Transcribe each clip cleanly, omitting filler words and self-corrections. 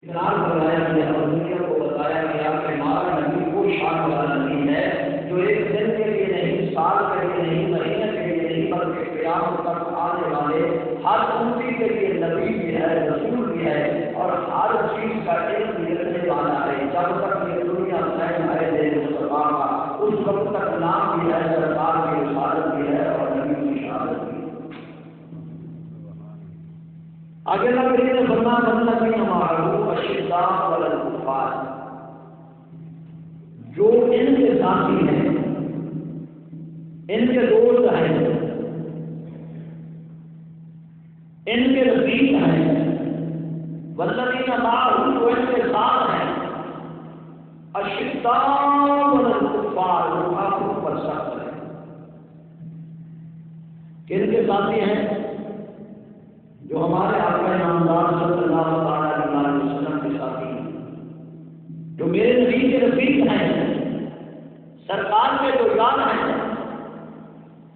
اقرار کروایا گیا اور دنیا کو بتایا گیا کہ ہمارا نبی وہ شان والا نبی ہے جو ایک دن کے لیے نہیں، سال کے لیے نہیں، مہینے کے لیے نہیں، بلکہ قیامت تک آنے والے ہر امتی کے لیے نبی بھی ہے، رسول بھی ہے اور ہر چیز کا علم رکھنے والا ہے۔ جب تک یہ دنیا قائم ہے دے مصطفیٰ کا، اس وقت تک نام بھی ہے، سرکار کی رسالت بھی ہے اور نبی کی شہادت بھی ہے۔ آگے اللہ کریم نے فرمایا والذین معه اشداء علی الکفار، جو ان کے ساتھی ہیں، ان کے دوست ہیں، ان کے رفیق ہیں، والذین معه جو ان کے ساتھ ہیں، اشداء علی الکفار، وہ کافروں پر سخت ہیں۔ کن کے ساتھی ہیں؟ جو ہمارے آقا نامدار صلی اللہ علیہ وسلم کے ساتھی ہیں، جو میرے نبی کے رفیق ہیں، سرکار کے جو یار ہیں،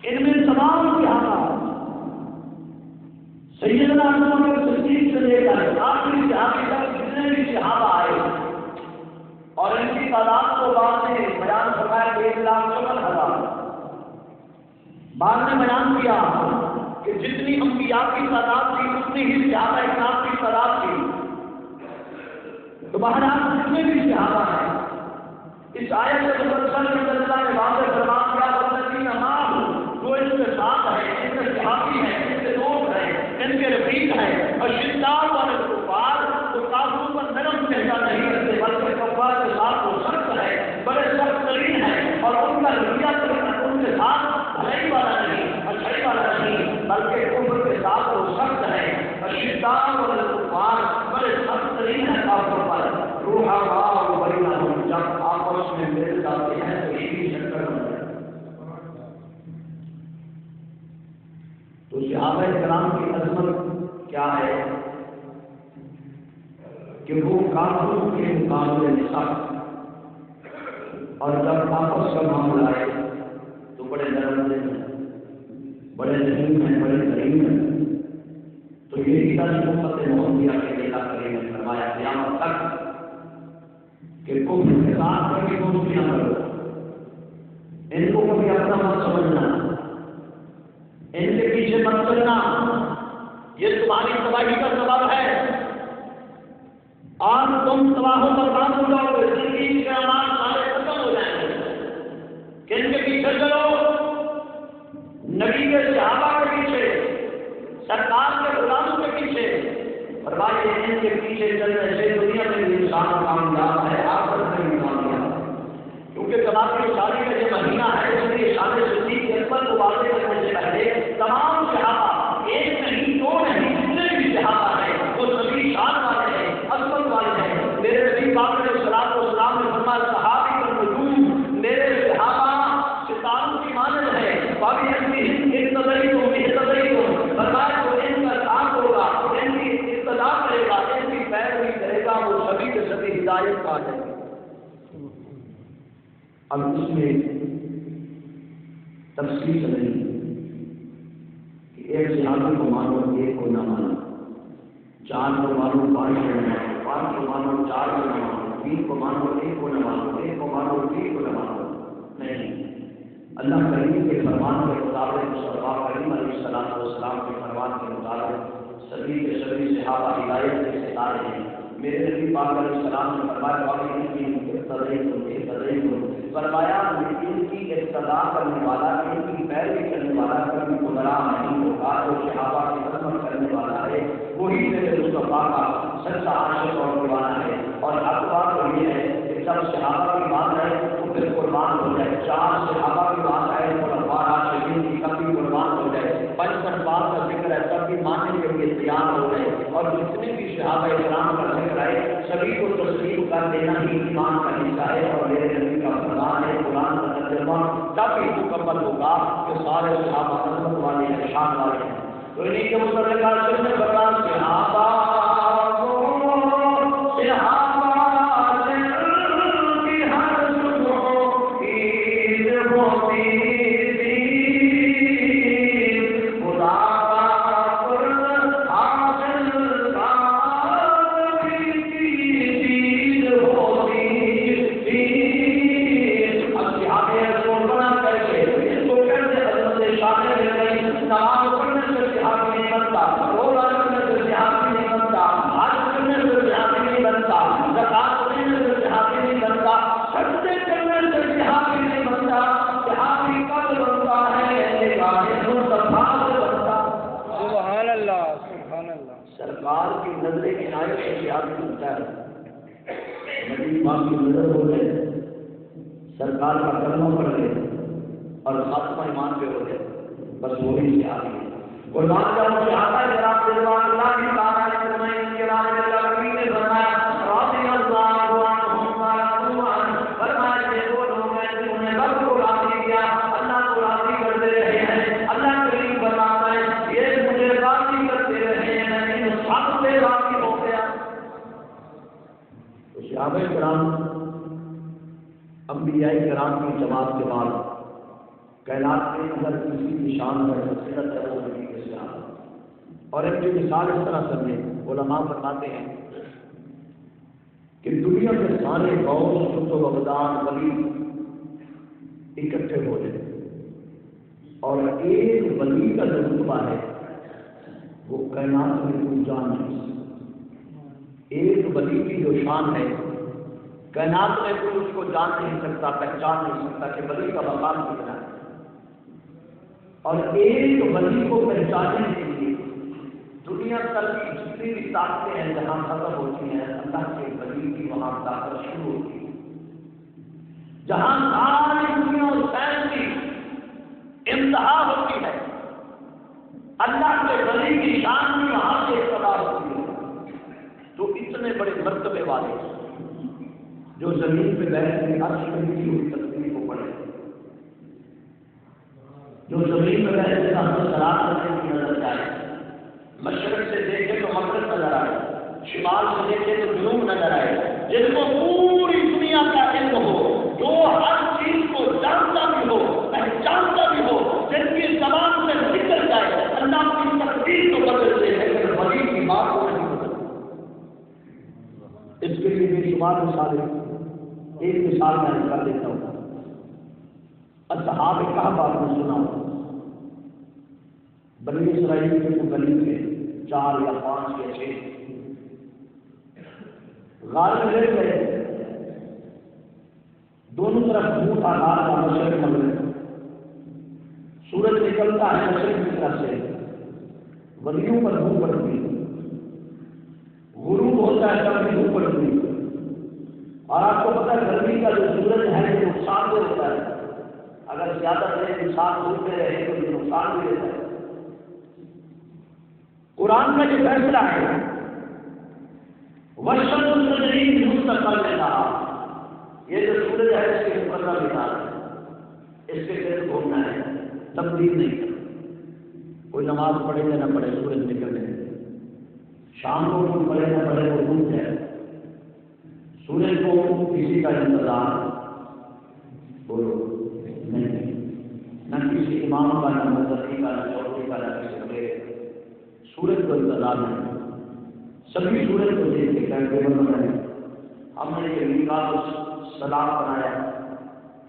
ان میں تمام صحابہ، سیدنا ابو بکر صدیق سے لے کر آخری صحابی تک جتنے بھی صحابہ آئے اور ان کی تعداد کو بعد میں بیان فرمایا 1,54,000، بعد میں بیان کیا کہ جتنی انبیاء کی تعداد تھی اتنی ہی صحابہ اکرام کی تعداد تھی۔ تو بہرحال جتنے بھی صحابہ ہیں، اس آیت میں مسلسل اللہ نے واضح فرما دیا والذین معه، جو ان کے ساتھ ہیں، ان کے صحابی ہیں، ان کے دوست ہیں، ان کے رفیق ہیں، اشداء علی الکفار، تو کافروں پر نرم لہجہ نہیں رکھتے بلکہ کفار کے ساتھ وہ سخت ہے، بڑے سخت ترین ہیں اور ان کا رویہ ان کے ساتھ بھلائی والا نہیں، اچھائی والا نہیں، بلکہ کفر کے ساتھ وہ سخت ہے۔ اشداء علی الکفار، بڑے سخت ترین ہیں کافروں پر، رحماء بینہم، جب آپس میں مل جاتے ہیں تو عیدی شکر بن جاتے ہیں۔ تو صحابہ کرام کی عظمت کیا ہے کہ وہ کافروں کے مقابلے میں سخت، اور جب آپس کا معاملہ آئے تو بڑے نرم دل ہیں، بڑے رحیم ہیں، بڑے کریم ہیں۔ تو یہی درس امت محمدیہ کے لیے اللہ کریم نے فرمایا قیامت تک کہ کفر کے ساتھ کبھی دوستی نہ کرو، ان کو کبھی اپنا مت سمجھنا، ان کے پیچھے مت چلنا، یہ تمہاری تباہی کا سبب ہے اور تم تباہ و برباد ہو جاؤ گے، زندگی کے اعمال سارے ختم ہو جائیں گے۔ کن کے پیچھے چلو؟ نبی کے صحابہ کے پیچھے، سرکار کے غلاموں کے پیچھے۔ فرمائے ان کے پیچھے چلنے سے دنیا میں بھی انسان کامیاب ہے، آخرت میں بھی کامیاب ہے۔ کیونکہ تمام شادی کا یہ مہینہ ہے، اس لیے شان صدیق کے اکبر کو واضح کرنے سے پہلے تمام صحابہ، ایک نہیں دو نہیں، جتنے بھی صحابہ ہیں وہ سبھی شان والے ہیں، عظمت والے ہیں۔ میرے نبی پاک علیہ الصلوۃ والسلام نے فرمایا صحابی کا نجوم، میرے صحابہ ستاروں کی مانند ہے، باقی فرمایا تو ان کا ساتھ ہوگا، ان کی ابتدا کرے گا، ان کی پیروی کرے گا، وہ سبھی کے سبھی ہدایت پا جائیں گے۔ اب اس میں تفصیل نہیں کہ ایک صحابی کو مانو ایک کو نہ مانو، 4 کو مانو 5 کو نہ مانو، 5 کو مانو 4 کو نہ مانو، 3 کو مانو 1 کو نہ مانو، 1 کو مانو 3 کو نہ مانو، نہیں۔ اللہ کریم کے فرمان کے مطابق، مصطفیٰ کریم علیہ الصلوۃ والسلام کے فرمان کے مطابق سبھی کے سبھی صحابہ ہدایت کے ستارے ہیں۔ میرے نبی پاک علیہ السلام نے فرمایا ان کی فرمایا ان کی ابتدا کرنے والا، ان کی پیروی کرنے والا کبھی گمراہ نہیں ہوگا، جو صحابہ کی خدمت کرنے والا ہے وہی میرے مصطفیٰ کا سچا عاشق اور دیوانہ ہے۔ اور اب بات تو یہ ہے کہ جب صحابہ کی بات ہے تو پھر قربان ہو جائے، 4 صحابہ کی بات ہے تو خلفائے راشدین کی کبھی قربان ہو جائے، 5 بات کا ذکر ہے تب بھی ماننے کے لیے تیار ہو گئے، اور جتنے بھی صحابہ کرام کا ذکر ہے سبھی کو تسلیم کر دینا ہی ایمان کا حصہ ہے۔ اور میرے نبی کا فرمان ہے قرآن کا ترجمہ تب ہی مکمل ہوگا کہ سارے صحابہ عظمت والے ہیں، شان والے ہیں۔ تو انہیں کے متعلق میں بتا صحابہ آدمی سنتا ہے نبی پاک کی نظر ہو گئے، سرکار کا کلمہ پڑھ گئے اور خاتمہ ایمان پہ ہو گئے، بس وہی سے آ گئی قربان جاؤں صحابہ کرام رضوان اللہ کی تعالیٰ اجمعین کے رام اللہ نے فرمایا رضی اللہ عنہم ورضوا عنہ، فرمایا کہ وہ لوگ ہیں جنہوں نے رب کو راضی کیا، اللہ کو راضی کرتے رہے ہیں۔ اللہ کریم فرماتا ہے یہ مجھے راضی کرتے رہے ہیں، میں ان سب سے راضی ہو گیا۔ تو صحابہ کرام انبیاء کرام کی جماعت کے بعد کائنات میں اگر کسی کی شان ہے فضیلت ہے وہ نبی کے شان، اور ایک جو مثال اس طرح سمجھے علماء فرماتے ہیں کہ دنیا کے سارے غوث کتب ابدال ولی اکٹھے ہو جائیں اور ایک ولی کا جو رتبہ ہے وہ کائنات میں کوئی جان نہیں سکتا۔ ایک ولی کی جو شان ہے کائنات میں کوئی اس کو جان نہیں سکتا، پہچان نہیں سکتا کہ ولی کا مقام کتنا ہے، اور ایک ولی کو پہچاننے کے لیے دنیا تک کی جتنی بھی طاقتیں ہیں جہاں ختم ہوتی ہیں اللہ کے ولی کی وہاں طاقت شروع ہوتی ہے۔ جہاں ساری دنیا اور سائنس کی انتہا ہوتی ہے اللہ کے ولی کی شان بھی وہاں سے ابتدا ہوتی ہے۔ تو اتنے بڑے مرتبے والے جو زمین پہ بیٹھ کے عرش میں لکھی ہوئی تقدیر کو پڑھے، جو زمین میں بیٹھ کے ہم سلام کرنے کی نظر جائے، مشرق سے دیکھے تو مغرب نظر آئے، شمال سے دیکھے تو جنوب نظر آئے، جن کو پوری دنیا کا علم ہو، جو ہر چیز کو جانتا بھی ہو پہچانتا بھی ہو، جن کی زبان سے نکل جائے اللہ کی تقدیر کو بدل دے، لیکن ولی کی بات کو نہیں بدل۔ اس کے لیے بے شمار مثالیں، ایک مثال میں کر دیتا ہوں۔ اصحاب کہف آپ نے سنا ہو، بنی اسرائیل کے مکلف تھے 4 یا 5 یا 6 غار میں رہ گئے، دونوں طرف منہ تھا غار کا، مشرق مغرب، سورج نکلتا ہے مشرق کی طرف سے، ولیوں پر دھوپ پڑتی، غروب ہوتا ہے تب بھی دھوپ پڑتی، اور آپ کو پتا ہے گرمی کا جو سورج ہے یہ نقصان دہ ہوتا ہے، اگر زیادہ دیر انسان دھوپ میں رہے تو یہ نقصان بھی ہوتا ہے۔ قرآن کا جو فیصلہ ہے وَالشَّمْسُ تَجْرِي لِمُسْتَقَرٍّ لَهَا، یہ جو سورج ہے اس کے مقرر مثال ہے، اس کے گرد گھومنا ہے، تبدیل نہیں کرنا۔ کوئی نماز پڑھے یا نہ پڑھے سورج نکل جائے، شام کو کوئی پڑھے نہ پڑھے وہ ڈوب جائے، سورج کو کسی کا انتظار بولو نہیں، نہ کسی امام کا، نہ مدتی کا، نہ چودھری کا، نہ کسی وغیرہ، سورج کو انتظار نہیں، سبھی سورج کو دیکھتے ٹائم ٹیبل بنائے، ہم نے یہ میقات سلام بنایا،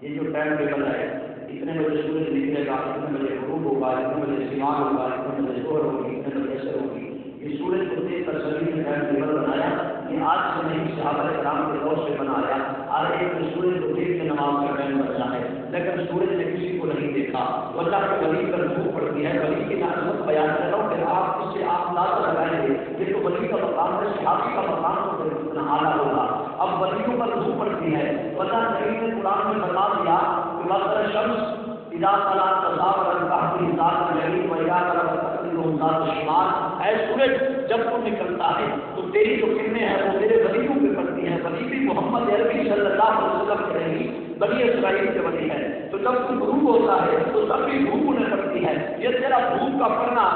یہ جو ٹائم ٹیبل ہے اتنے بجے سورج نکلے گا، اتنے بجے غروب ہوگا، اتنے بجے سیمان ہوگا، اتنے بجے ظہر ہوگی، اتنے بجے عصر ہوگی، یہ سورج کو دیکھ کر سبھی نے ٹائم ٹیبل بنایا۔ یہ آج سے نہیں صحابہ کرام کے دور سے بنایا، ہر ایک نے سورج کو دیکھ کے نماز کا ٹائم بچا ہے، لیکن سورج نے کسی کو نہیں دیکھا۔ تو اللہ کے ولی پر دھوپ پڑتی ہے، ولی کی نعمت بیان کر رہا ہوں کہ آپ اس سے آپ اندازہ لگائیں گے یہ تو ولی کا مقام ہے، صحابی کا مقام تو پھر اتنا اعلیٰ ہوگا۔ اب ولیوں پر دھوپ پڑتی ہے، اللہ کریم نے قرآن میں بتا دیا کہ وقت شمس اذا طلعت تزاور عن كهفه ذات اليمين واذا غربت تقرضهم ذات الشمال، اے سورج جب تو نکلتا ہے تو تیری جو کرنیں ہیں وہ میرے ولیوں پہ پڑتی ہیں، ولی بھی محمد عربی صلی اللہ علیہ وسلم کے نہیں بنی اسرائیل کے ولی ہے، تو جب تو غروب ہوتا ہے تو تب بھی دھوپ انہیں پڑتی ہے، یہ تیرا دھوپ کا پڑنا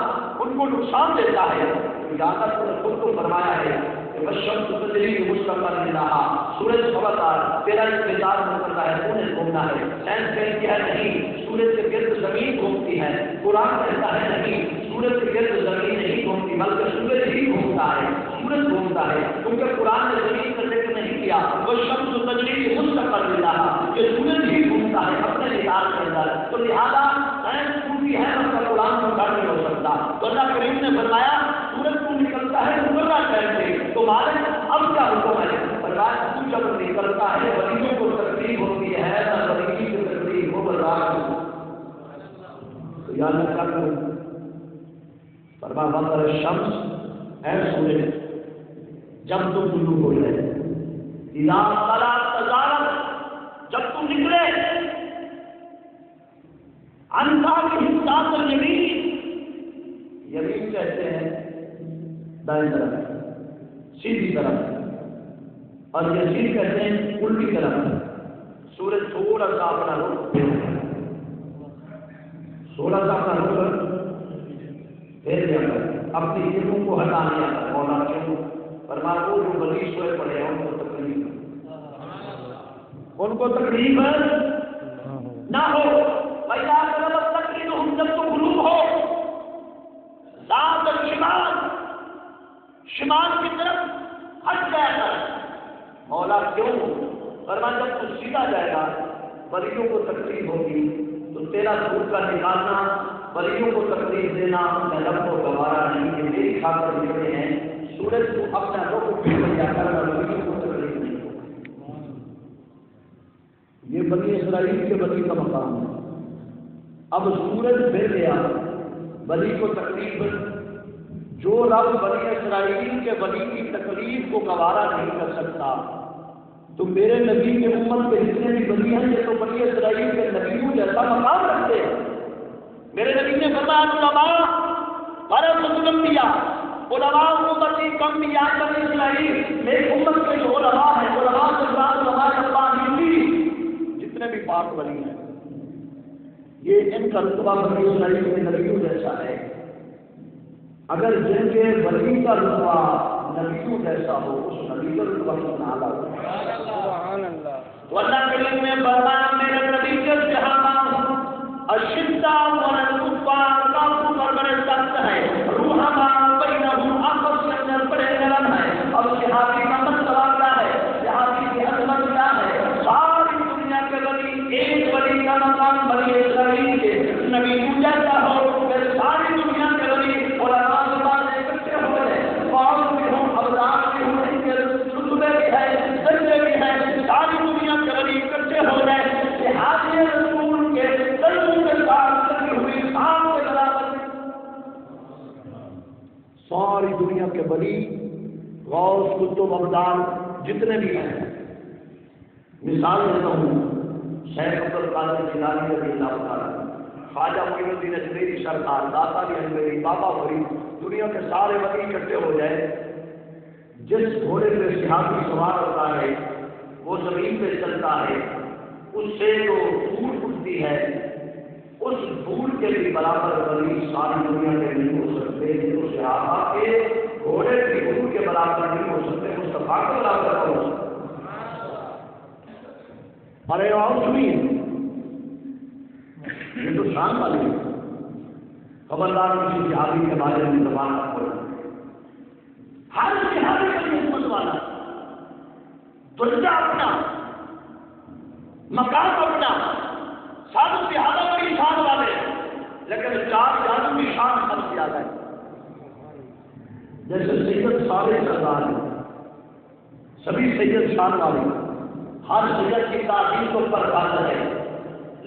ان کو نقصان دیتا ہے۔ یہاں تک نے خود کو فرمایا ہے کہ والشمس تجری لمستقر لها، سورج خبردار تیرا انتظار کرتا ہے، انہیں گھومنا ہے۔ سائنس کہتی ہے نہیں، سورج کے گرد زمین گھومتی ہے، قرآن کہتا ہے نہیں، سورج کے گرد زمین نہیں گھومتی بلکہ سورج ہی گھومتا ہے، سورج گھومتا ہے، کیونکہ قرآن نے زمین کا ذکر نہیں کیا، والشمس تجری لمستقر لها، کہ سورج ہی گھومتا ہے اپنے نظام کے اندر، تو لہٰذا سائنس پوری ہے مگر قرآن کو کر نہیں ہو سکتا۔ تو اللہ کریم نے فرمایا سورج کو نکلتا ہے مقررہ ٹائم سے، تو مالک اب کیا حکم ہے؟ فرمایا تو جب نکلتا ہے ولیوں کو تکلیف ہوتی ہے نہ ولی کو تکلیف ہو برداشت ہو، تو یاد میں کیا کروں؟ فرمایا وقت شمس اے سورج جب تم طلوع ہو جائے، اذا طلعت تزارت، جب تم نکلے، عن ذات الیمین، یمین کہتے ہیں دائیں طرف سیدھی طرف، اور یسیر کہتے ہیں الٹی طرف۔ سورج تھوڑا سا اپنا رخ تھوڑا سا اپنا رخ پھیر دیا کر، اپنی ہیروں کو ہٹا لیا کر۔ مولا کیوں؟ فرمایا وہ جو ولی سوئے پڑے ہیں ان کو تکلیف نہ ہو۔ پیدا کرب تکلیف ہم جب تو غروب ہو، ذات الشمال، شمال کی طرف ہٹ جایا کر۔ مولا کیوں؟ فرمایا جب تو سیدھا جائے گا ولیوں کو تکلیف ہوگی، تو تیرا دودھ کا نکالنا، ولیوں کو تکلیف دینا میں رب کو گوارا نہیں، کہ میری خاطر نکلے ہیں۔ سورج کو اپنا رخ پھیر دیا کر، ولیوں کو تکلیف نہیں۔ یہ بنی اسرائیل کے ولی کا مقام ہے۔ اب سورج پھر گیا، ولی کو تکلیف، جو رب بنی اسرائیل کے ولی کی تکلیف کو گوارا نہیں کر سکتا، تو میرے نبی کے امت کے جتنے بھی ولی ہیں یہ تو بنی اسرائیل کے نبیوں جیسا مقام رکھتے ہیں۔ میرے نبی نے فرمایا علماء ورثۃ الانبیاء، علماء امتی کم یا بنی اسرائیل، میری امت کے جو علماء ہیں، علماء سے مراد علماء ربانی، جتنے بھی پاک ولی ہیں، یہ ان کا رتبہ بنی اسرائیل کے نبیوں جیسا ہے۔ اگر جن کے ولی کا رتبہ نبیوں جیسا ہو، اس نبی کا رتبہ کتنا اعلیٰ ہو۔ سبحان اللہ۔ اللہ کریم نے فرمایا میرے نبی کے صحابہ اشداء علی الکفار، کافروں پر بڑے سخت ہیں، رحماء بینہم، آپس کے اندر بڑے نرم ہیں۔ اب صحابی کا مرتبہ کیا ہے؟ صحابی کی عظمت کیا ہے؟ ساری دنیا کے ولی، ایک ولی کا مقام بنی اسرائیل کے نبی جیسا ہو، پھر ساری دنیا کے ولی علماء کے بعد اکٹھے ہو گئے، قوم بھی ہوں، ابدال بھی ہوں، ان کے رتبے بھی ہیں، درجے بھی ہیں، ساری دنیا کے ولی اکٹھے ہو گئے، صحابی رسول کے قلبوں کے ساتھ لگی ہوئی سانپ کے برابر۔ ساری دنیا کے ولی، غوث، قطب، ابدال جتنے بھی ہیں، مثال دیتا ہوں، شیخ عبد القادر جیلانی رضی اللہ تعالیٰ، خواجہ معین الدین اجمیری سرکار، داتا بھی اجمیری، بابا فرید، دنیا کے سارے ولی اکٹھے ہو جائے، جس گھوڑے پہ صحابی سوار ہوتا ہے وہ زمین پہ چلتا ہے، اس سے جو دھول اٹھتی ہے، اس دھول کے بھی برابر ولی ساری دنیا کے نہیں ہو سکتے، جو صحابہ کے گھوڑے کی دھول کے برابر نہیں ہو سکتے، مصطفیٰ کے برابر ہو سکتے۔ ارے اور سنیے، یہ تو شان والی ہے، خبردار کسی صحابی کے بارے میں زبان نہ کھولنا۔ ہر صحابی کا حکمت والا، درجہ اپنا، مقام اپنا، سب صحابہ کی شان والے، لیکن چار جانوں کی شان سب سے زیادہ ہے۔ جیسے سید سارے سردار ہیں، سبھی سید شان والے، ہر سید کی تعظیم کو پر قادر ہے،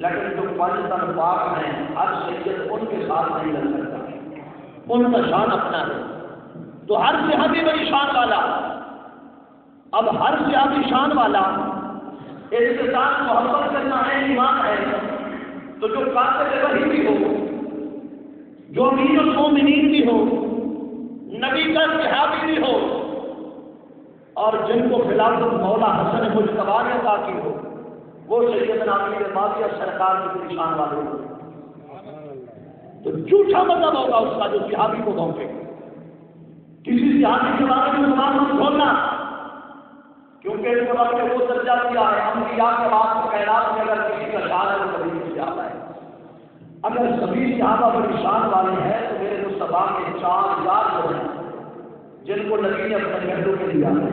لیکن جو پانچ تن پاک ہیں ہر سید ان کے ساتھ نہیں لگ سکتا، ان کا شان اپنا ہے۔ تو ہر صحابی بڑی شان والا، اب ہر صحابی شان والا، اس کے ساتھ محبت کرنا ہے، ایمان ہے، تو جو قاتل وحی بھی ہو، جو امیر المومنین بھی ہو، نبی کا صحابی بھی ہو، اور جن کو خلافت مولا حسن مجتبیٰ نے عطا کی ہو، وہ سیدنا امیر معاویہ سرکار کی شان والے ہو، تو جھوٹا مطلب ہوگا اس کا جو صحابی کو بھونکے۔ کسی صحابی کے بارے میں زبان مت کھولنا، کیونکہ اس کو رب نے وہ درجہ دیا ہے، انبیاء کے بعد کائنات میں اگر کسی کا شان ہے تو کبھی نہیں جاتا ہے۔ اگر سبھی صحابہ بڑی شان والے ہیں تو میرے مصطفیٰ کے 4 یار جو ہیں، جن کو نبی نے اپنے گھروں کے لیا ہے،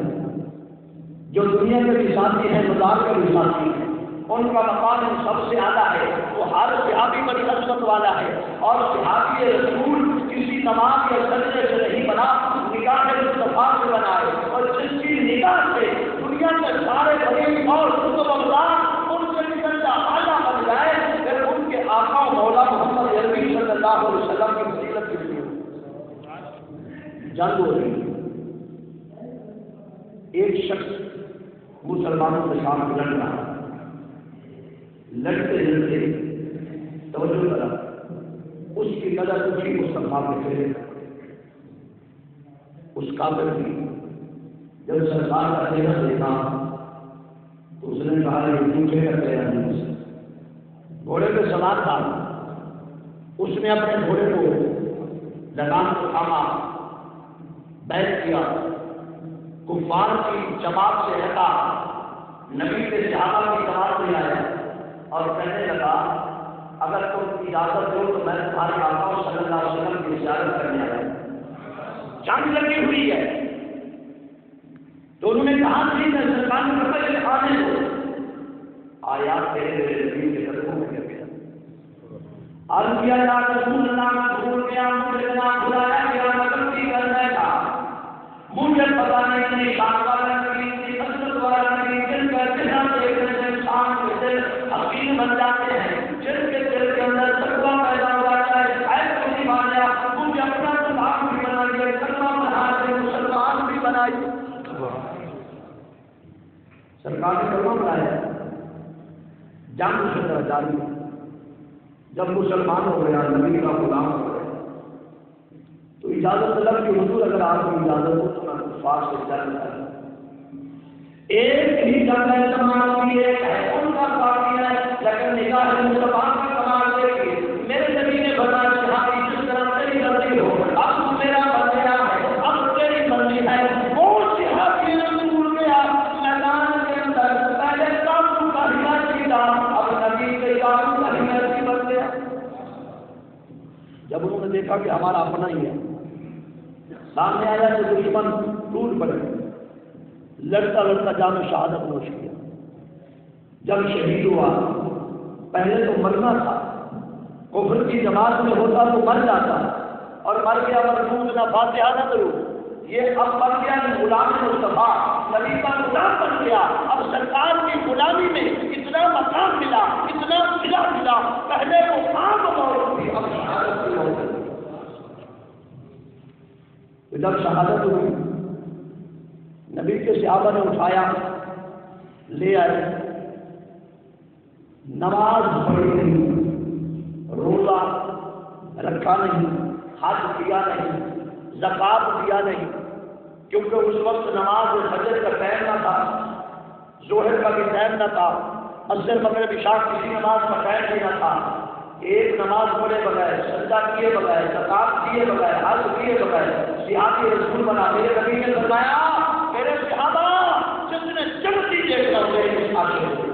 جو دنیا کے بھی ساتھی ہیں، مزار کے بھی ساتھی ہیں، ان کا مقام سب سے اعلیٰ ہے، تو ہر صحابی بڑی عظمت والا ہے، اور صحابی رسول کسی نماز یا سجدے سے نہیں بنا، نگاہ مصطفیٰ سے بنا ہے، اور جس کی نگاہ سے دنیا کے سارے ولی اور قطب ابدال ان سے نکلتا اعلیٰ بن جائے، پھر ان کے آقا مولا محمد عربی صلی اللہ علیہ وسلم کی فضیلت کے لیے جنگ ہو رہی ہے۔ ایک شخص مسلمانوں کے ساتھ لڑ رہا، لڑتے لڑتے توجہ کرا، اس کی نظر اٹھی مصطفیٰ کے چہرے پر، اس کافر کی جب سرکار کا چہرہ دیکھا تو اس نے کہا یہ جھوٹے کا چہرہ نہیں، گھوڑے پہ سوار تھا، اس نے اپنے گھوڑے کو لگام کو تھاما، بیعت کیا، کفار کی جماعت سے ہٹا، نبی کے صحابہ کی جماعت میں آیا اور کہنے لگا اگر تم اجازت دو تو میں تمہارے آقا صلی اللہ علیہ وسلم کی زیارت کرنے آیا ہوں، جنگ لگی ہوئی ہے۔ تو انہوں نے کہا ٹھیک ہے، سرکار نے کہا کہ آنے دو، آیات تیرے میرے نبی کے قدموں میں گر گیا، عرض کیا یا رسول اللہ بھول گیا، مجھے نہ بلایا گیا، میں غلطی کر بیٹھا، مجھے پتا نہیں کہ شان والا نبی کی حضرت والا نبی جن کا چہرہ دیکھنے سے انسان کے دل حقیق بن جاتے ہیں، جن کے دل کے اندر تقویٰ پیدا ہو جاتا ہے، خیر کو نہیں مانیا، مجھے اپنا مسلمان بھی بنائیے، کلمہ پڑھا کے مسلمان بھی بنائیے۔ سرکار نے کلمہ پڑھایا، جنگ سے طرح جاری، جب مسلمان ہو گیا، نبی کا غلام ہو گیا تو اجازت طلب کی حضور اگر آپ کی اجازت ہو تو میں کفار سے جنگ کروں۔ ایک ہی جنگ ہے تمام کی، ایک ہے ان کا کافی ہے، لیکن نگاہ مسلمان کا کمال دیکھیے، میرے نبی نے بتایا صحابی جس طرح تیری غلطی ہو اب میرا بندیا ہے، اب تیری مرضی ہے، وہ صحابی رسول گیا میدان کے اندر، پہلے کافر کا حمایتی تھا، اب نبی کے کافر کا حمایتی بن گیا۔ جب انہوں نے دیکھا کہ ہمارا اپنا ہی ہے، سامنے آیا تو دشمن ٹوٹ پڑے، لڑتا لڑتا جان و شہادت نوش کیا۔ جب شہید ہوا پہلے تو مرنا تھا، کفر کی جماعت میں ہوتا تو مر جاتا، اور مر گیا مرحوم نہ فاتحہ نہ درود، یہ اب مر گیا غلام مصطفیٰ، نبی کا غلام بن گیا۔ اب سرکار کی غلامی میں اتنا مقام ملا، اتنا صلہ ملا، پہلے وہ عام موت تھی، اب شہادت کی موت ہے۔ جب شہادت ہوئی نبی کے صحابہ نے اٹھایا، لے آئے، نماز پڑھی نہیں، روزہ رکھا نہیں، حج کیا نہیں، زکات دیا نہیں، کیونکہ اس وقت نماز فجر کا ٹائم نہ تھا، ظہر کا بھی ٹائم نہ تھا، عصر مغرب عشاء کسی نماز کا ٹائم بھی نہ تھا، ایک نماز پڑھے بغیر، سجدہ کیے بغیر، زکات دیے بغیر، حج کیے بغیر صحابی رسول بنا۔ میرے نبی نے فرمایا میرے صحابہ جس نے جنتی دیکھنا ہو گئے اس عاشق کو،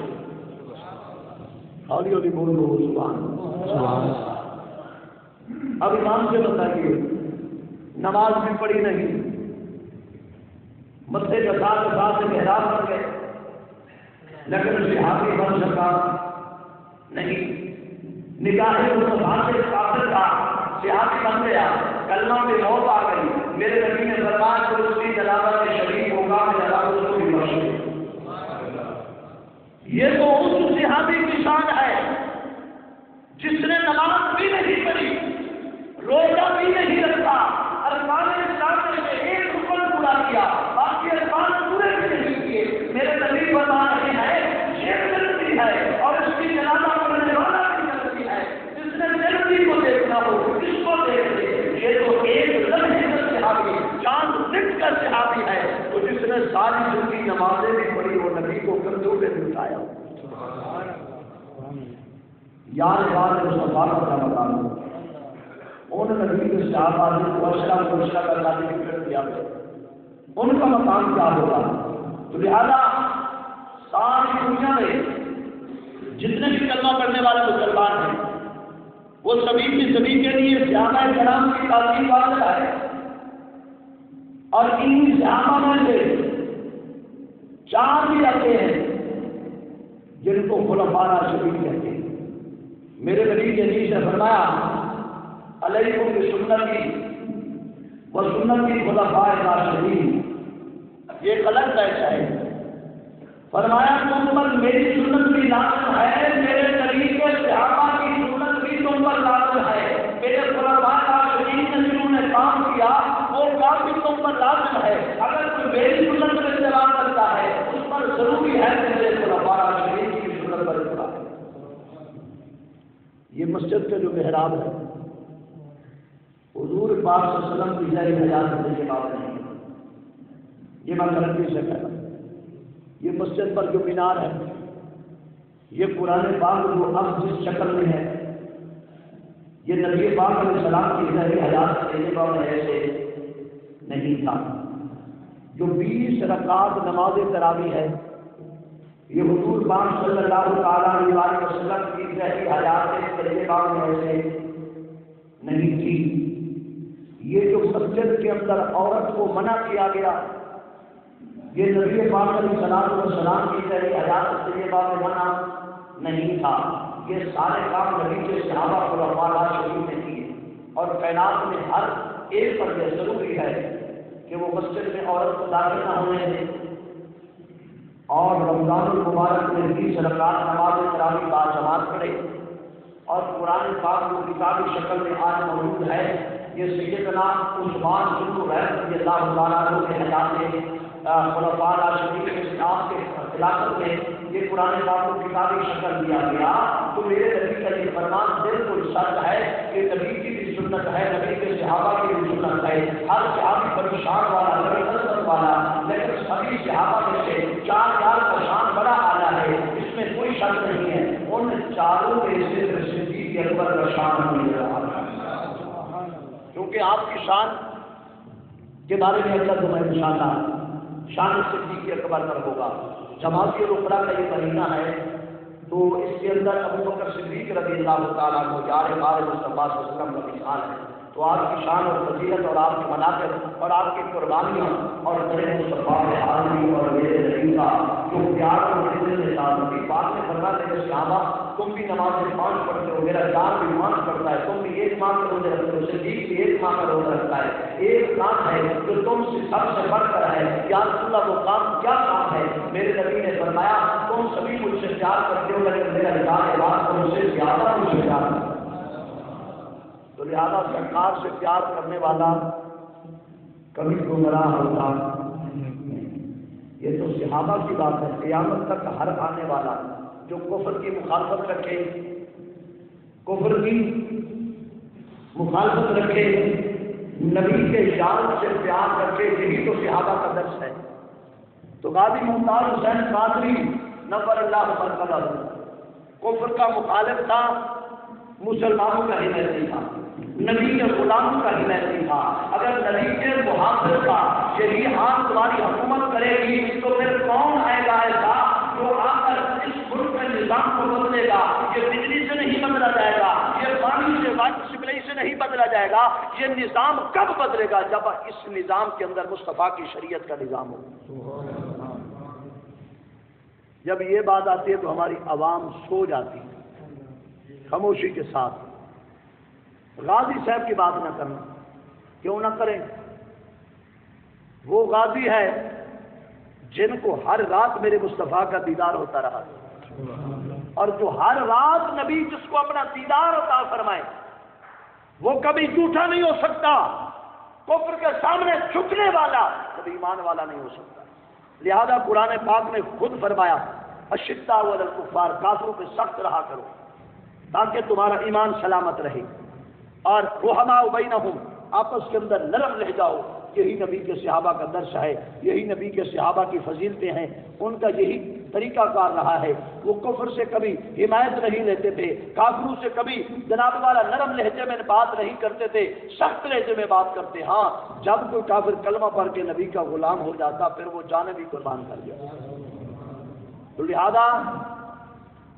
ہولی ہولی بول لو سبحان اللہ۔ اب امام سے بتائیے نماز بھی پڑھی نہیں، مسجد کے ساتھ محراب بن گئے، لیکن صحابی بن سکا نہیں، نگاہ مصطفیٰ سے کافر تھا، صحابی بن گیا، کلمہ پہ موت آ گئی۔ میرے نبی نے فرمایا جو اس کی جنازہ میں شریک ہوگا میں اللہ اس کو بھی بخش دوں۔ یہ تو اس صحابی کی شان ہے جس نے نماز بھی نہیں پڑھی، روزہ بھی نہیں رکھا، ارکان اسلام میں سے ایک رکن پورا کیا، باقی ارکان پورے بھی نہیں کیے۔ میرے نبی فرما رہے ہیں یہ غلطی ہے، اور اس کی جنازہ پڑھنے والا بھی غلطی ہے، جس نے غلطی کو دیکھنا ہو اس کو دیکھ لے۔ یہ تو ایک لمحے کا صحابی، چاند دن کا صحابی ہے، تو جس نے ساری زندگی نمازیں بھی پڑھی وہ نبی کو کندھوں پہ اٹھایا۔ یار بار مصطفیٰ کا مقام ان نبی کے صحابہ نے معاشرہ کا تعلیم کر دیا، ان کا مقام کیا ہوگا؟ تو لہذا ساری دنیا میں جتنے بھی کلمہ پڑھنے والے مسلمان ہیں وہ سبھی کی سبھی کے لیے صحابہ کرام کی تعلیم واضح ہے، اور ان صحابہ میں سے چار بھی آتے ہیں جن کو خلفاء راشدین کہتے ہیں۔ میرے نبی کے حدیث نے فرمایا علیکم بسنتی و سنتی خلفاء راشدین، یہ غلط بیٹھا ہے، فرمایا تم پر میری سنت بھی لازم ہے، میرے نبی کے صحابہ کی سنت بھی تم پر لازم ہے، میرے خلفاء راشدین نے جنہوں نے کام کیا وہ اختلاف بھی تم پر لازم ہے. اگر کوئی میری سنت پر اختلاف کرتا ہے اس پر ضروری ہے کہ میرے خلفاء راشدین کی سنت پر اختلاف. یہ مسجد کا جو محراب ہے حضور پاک صلی اللہ علیہ وسلم کی ظاہری حیات سے یہ بات نہیں. یہ میں غلطی سے کہتا ہوں. یہ مسجد پر جو مینار ہے یہ قرآن پاک جو اب جس شکل میں ہے یہ نبی پاک علیہ السلام کی ظاہری حیات سے میں ایسے نہیں تھا. جو 20 رکعات نماز تراویح ہے یہ حضور پاک صلی اللہ تعالیٰ علیہ وسلم کی ظاہری حیات سے میں ایسے نہیں تھی. یہ جو مسجد کے اندر عورت کو منع کیا گیا یہ نبی پاک علیہ السلام کی ظاہری حیات طیبہ میں منع نہیں تھا. یہ سارے کام نبی کے صحابہ خلفاء راشدین نے کیے اور کائنات میں ہر ایک پر یہ ضروری ہے کہ وہ مسجد میں عورت کو داخل نہ ہونے دے اور رمضان المبارک میں 20 رکعات نماز تراویح باجماعت پڑھے اور قرآن پاک کو کتابی شکل میں آج موجود ہے. یہ سیدنا عثمان بن عفان رضی اللہ تعالیٰ عنہ کے حیات میں خلفاء راشدین کے خلاف کے خلافت میں یہ قرآن پاک کو کتابی شکل دیا گیا. تو میرے نبی کا یہ فرمان بالکل سچ ہے کہ نبی کی بھی سنت ہے, نبی کے صحابہ کی بھی سنت ہے. ہر صحابی بڑی شان والا, بڑی عظمت والا, لیکن سبھی صحابہ میں سے 4 کا شان بڑا اعلیٰ ہے, اس میں کوئی شک نہیں ہے. ان چاروں کے صرف صدیق اکبر کا شان نہیں رہا کیونکہ آپ کی شان کے بارے میں اللہ تمہیں انشاءاللہ شان صدیق اکبر پر ہوگا. جماعت الاخرى کا یہ مہینہ ہے تو اس کے اندر ابو بکر صدیق رضی اللہ تعالیٰ عنہ یار غار مصطفیٰ صلی اللہ علیہ وسلم کا مثال ہے. تو آپ کی شان اور فضیلت اور آپ کی مناقب اور آپ کی قربانیاں اور میرے مصطفیٰ عالمی اور میرے نبی کا جو پیار اور خدمت کے ساتھ نبی پاک نے فرمایا کہ صحابہ تم بھی نماز 5 پڑھتے ہو, میرا جان بھی 5 پڑھتا ہے, تم بھی 1 ماہ کا روزے رکھتے ہو, صدیق بھی 1 ماہ کا روزہ رکھتا ہے. ایک کام ہے جو تم سے سب سے بڑھ کر ہے, یا رسول اللہ وہ کام کیا کام ہے؟ میرے نبی نے فرمایا تم سبھی مجھ سے پیار کرتے ہو لیکن میرا اظہار بات تم سے زیادہ مجھ سے پیار کرتے. تو لہٰذا سرکار سے پیار کرنے والا کبھی گمراہ ہوتا. یہ تو صحابہ کی بات ہے. قیامت تک ہر آنے والا جو کفر کی مخالفت رکھے, کفر کی مخالفت رکھے, نبی کے شان سے پیار رکھے, یہی تو صحابہ کا درس ہے. تو غازی ممتاز حسین قادری نور اللہ مرکزہ کفر کا مخالف تھا, مسلمانوں کا حمایت نہیں تھا, نبی کے غلاموں کا حمایت نہیں تھا. اگر نبی کے محافظ کا یہی حال تمہاری حکومت کرے گی تو پھر کون آئے گا ایسا جو آ کر اس ملک میں نظام کو بدلے گا؟ یہ بجلی سے نہیں بدلا جائے گا, یہ پانی سے واٹر سپلائی سے نہیں بدلا جائے گا. یہ نظام کب بدلے گا؟ جب اس نظام کے اندر مصطفیٰ کی شریعت کا نظام ہو. جب یہ بات آتی ہے تو ہماری عوام سو جاتی ہے خاموشی کے ساتھ. غازی صاحب کی بات نہ کرنا, کیوں نہ کریں؟ وہ غازی ہے جن کو ہر رات میرے مصطفیٰ کا دیدار ہوتا رہا, اور جو ہر رات نبی جس کو اپنا دیدار عطا فرمائے وہ کبھی جھوٹا نہیں ہو سکتا. کفر کے سامنے جھکنے والا کبھی ایمان والا نہیں ہو سکتا. لہذا قرآن پاک نے خود فرمایا اشداء علی الکفار, کافروں پہ سخت رہا کرو تاکہ تمہارا ایمان سلامت رہے, اور رحماء بینہم, آپس کے اندر نرم رہ جاؤ. یہی نبی کے صحابہ کا درس ہے, یہی نبی کے صحابہ کی فضیلتیں ہیں, ان کا یہی طریقہ کار رہا ہے. وہ کفر سے کبھی حمایت نہیں لیتے تھے, کافروں سے کبھی جناب والا نرم لہجے میں بات نہیں کرتے تھے, سخت لہجے میں بات کرتے. ہاں جب کوئی کافر کلمہ پڑھ کے نبی کا غلام ہو جاتا پھر وہ جانیں بھی قربان کر دیا. تو لہذا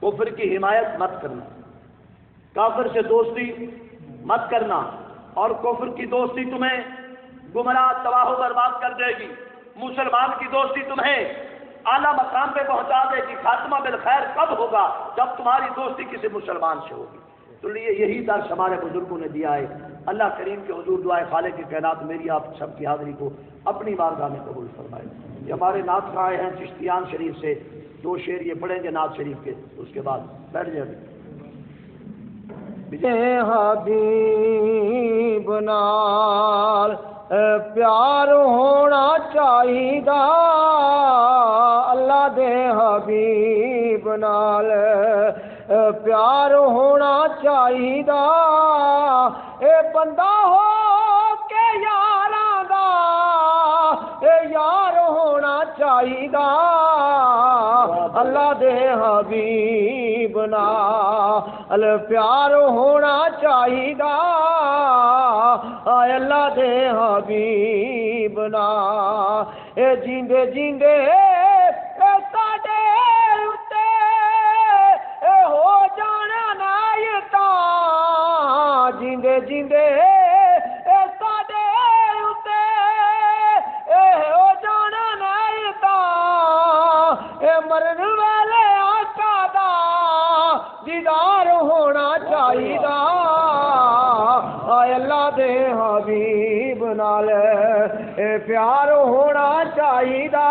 کفر کی حمایت مت کرنا, کافر سے دوستی مت کرنا, اور کفر کی دوستی تمہیں گمراہ تباہ و برباد کر دے گی. مسلمان کی دوستی تمہیں اعلیٰ مقام پہ پہنچا دے گی. خاتمہ بالخیر کب ہوگا؟ جب تمہاری دوستی کسی مسلمان سے ہوگی. تو یہی درس ہمارے بزرگوں نے دیا ہے. اللہ کریم کے حضور دعائے خالق کی کائنات میری آپ سب کی حاضری کو اپنی بارگاہ میں قبول فرمائے. یہ ہمارے نعت خواہ ہیں چشتیان شریف سے, 2 شعر یہ پڑھیں گے نعت شریف کے, اس کے بعد بیٹھ جائیں. حبیب نال پیار ہونا چاہیدا اللہ دے حبیب نال پیار ہونا چاہیدا اے بندہ ہو کے یاراں دا اے یار ہونا چاہیدا اللہ دے حبیب نال پیار ہونا چاہیدا اللہ دے حبیب نال اے جیندے جیندے اے ساڈے اُتے اے ہو جانا نایتا جیندے جیندے اے ساڈے اُتے اے ہو جانا نایتا اے مرن والے آقا دا دیدار ہونا چاہیدا اللہ دے حبیب نال اے پیار ہونا چاہیدا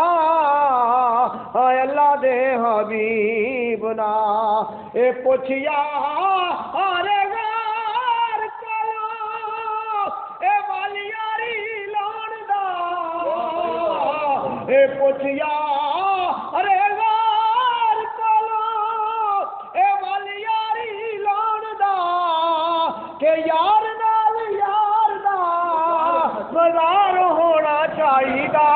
اللہ دے حبیب نال اے پوچھیا ہارے غار کولو اے والی یاری لون دا اے پوچھیا ہارے غار کولو اے والی یاری لون دا کہ یار مزار ہونا چاہیدا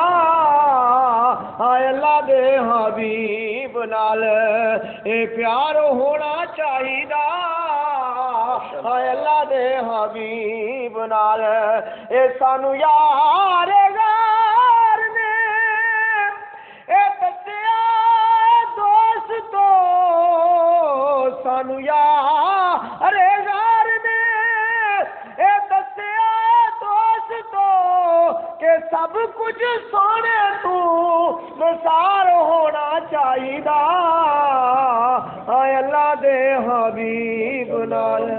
اللہ دے حبیب نال اے پیار ہونا چاہیدا اللہ دے حبیب نال اے سانو یار غار نے اے دسیا دوستو سانو یار غار نے اے دسیا دوستو کہ سب کچھ سونے تو نثار ہونا چاہیدا اللہ دے حبیب نال